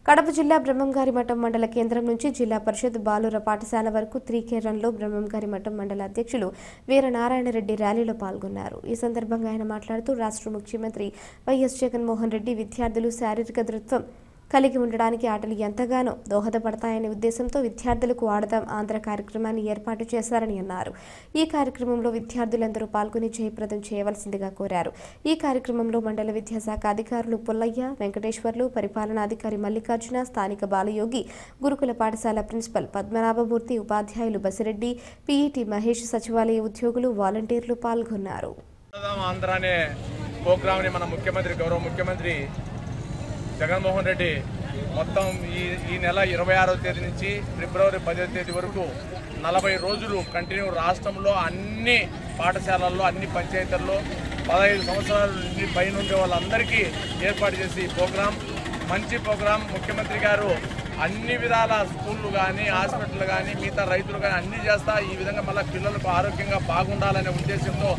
కడప జిల్లా బ్రహ్మంగారిమఠం మండల కేంద్రం నుంచి జిల్లా పరిషత్ బాలుర పాఠశాల వరకు త్రికేరన్లో బ్రహ్మంగారిమఠం మండల అధ్యక్షులు వీరనారాయణరెడ్డి ర్యాలీలో పాల్గొన్నారు. ఈ సందర్భంగా ఆయన మాట్లాడుతూ రాష్ట్ర ముఖ్యమంత్రి వైఎస్ జగన్మోహన్ రెడ్డి విద్యార్థులు శారీరక దృఢత్వం కలిగి ఉండడానికి ఆటలు ఎంతగానో దోహదపడతాయనే ఉద్దేశంతో విద్యార్థులకు ఆడదాం ఆంధ్ర కార్యక్రమాన్ని ఏర్పాటు చేశారని అన్నారు. ఈ కార్యక్రమంలో విద్యార్థులందరూ పాల్గొని జయప్రదం చేయవలసిందిగా కోరారు. ఈ కార్యక్రమంలో మండల విద్యాశాఖ అధికారులు పుల్లయ్య, వెంకటేశ్వర్లు, పరిపాలనాధికారి మల్లికార్జున, స్థానిక బాలయోగి గురుకుల పాఠశాల ప్రిన్సిపల్ పద్మనాభమూర్తి, ఉపాధ్యాయులు బసిరెడ్డి, పీఈటీ మహేష్, సచివాలయ ఉద్యోగులు, వాలంటీర్లు పాల్గొన్నారు. గౌరవ ముఖ్యమంత్రి జగన్మోహన్ రెడ్డి మొత్తం ఈ నెల 26వ తేదీ నుంచి ఫిబ్రవరి 10వ తేదీ వరకు 40 రోజులు కంటిన్యూ రాష్ట్రంలో అన్ని పాఠశాలల్లో, అన్ని పంచాయతీల్లో 15 సంవత్సరాల నుండి పైన ఉండే వాళ్ళందరికీ ఏర్పాటు చేసి మంచి ప్రోగ్రాం ముఖ్యమంత్రి గారు అన్ని విధాల స్కూళ్ళు కానీ, హాస్పిటల్ కానీ, మిగతా రైతులు కానీ అన్ని చేస్తా ఈ విధంగా మళ్ళీ పిల్లలకు ఆరోగ్యంగా బాగుండాలనే ఉద్దేశంతో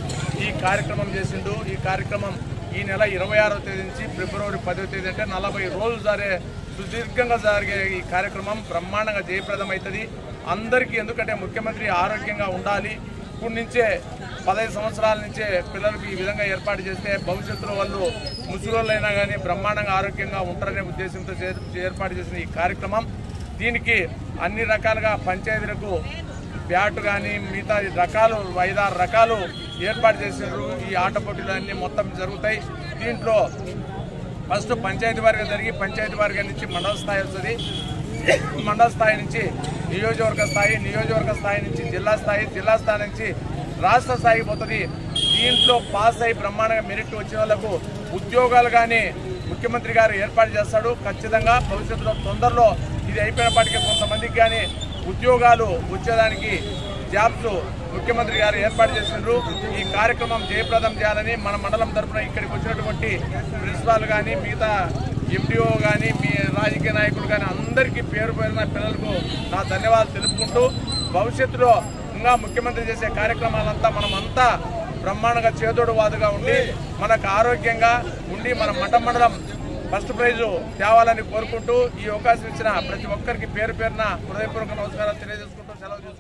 ఈ కార్యక్రమం చేసిండు. ఈ కార్యక్రమం ఈ నెల 26వ తేదీ నుంచి ఫిబ్రవరి 10వ తేదీ అంటే 40 రోజులు సుదీర్ఘంగా జరిగే ఈ కార్యక్రమం బ్రహ్మాండంగా జయప్రదం అవుతుంది అందరికీ. ఎందుకంటే ముఖ్యమంత్రి ఆరోగ్యంగా ఉండాలి. ఇప్పటి నుంచే 15 సంవత్సరాల నుంచే పిల్లలకు ఈ విధంగా ఏర్పాటు చేస్తే భవిష్యత్తులో వాళ్ళు ముసలోళ్ళైనా కానీ బ్రహ్మాండంగా ఆరోగ్యంగా ఉంటారనే ఉద్దేశంతో ఏర్పాటు చేసిన ఈ కార్యక్రమం. దీనికి అన్ని రకాలుగా పంచాయతీలకు బ్యాట్ కానీ మిగతా రకాలు 5-6 రకాలు ఏర్పాటు చేసినారు. ఈ ఆట పోటీలన్నీ మొత్తం జరుగుతాయి. దీంట్లో ఫస్ట్ పంచాయతీ వారిగా జరిగి పంచాయతీ వారిగా నుంచి మండల స్థాయి వస్తుంది. మండల స్థాయి నుంచి నియోజకవర్గ స్థాయి, నియోజకవర్గ స్థాయి నుంచి జిల్లా స్థాయి, జిల్లా స్థాయి నుంచి రాష్ట్ర స్థాయికి పోతుంది. దీంట్లో పాస్ అయి బ్రహ్మాండంగా మెరిట్ వచ్చిన వాళ్ళకు ఉద్యోగాలు కానీ ముఖ్యమంత్రి గారు ఏర్పాటు చేస్తాడు. ఖచ్చితంగా భవిష్యత్తులో తొందరలో ఇది అయిపోయినప్పటికీ కొంతమందికి కానీ ఉద్యోగాలు వచ్చేదానికి జాబ్స్ ముఖ్యమంత్రి గారు ఏర్పాటు చేసినారు. ఈ కార్యక్రమం జయప్రదం చేయాలని మన మండలం తరఫున ఇక్కడికి వచ్చినటువంటి ప్రిన్సిపాల్ కానీ, మిగతా ఎండిఓ కానీ, మీ రాజకీయ నాయకులు కానీ అందరికీ పేరు పేరున పిల్లలకు నా ధన్యవాదాలు తెలుపుకుంటూ భవిష్యత్తులో ఇంకా ముఖ్యమంత్రి చేసే కార్యక్రమాలంతా మనమంతా బ్రహ్మాండంగా చేదోడు వాదుగా ఉండి మనకు ఆరోగ్యంగా ఉండి మన మండలం ఫస్ట్ ప్రైజు తేవాలని కోరుకుంటూ ఈ అవకాశం ఇచ్చిన ప్రతి ఒక్కరికి పేరు పేరున హృదయపూర్వక నమస్కారాలు తెలియజేసుకుంటూ సెలవు తీసుకుంటాం.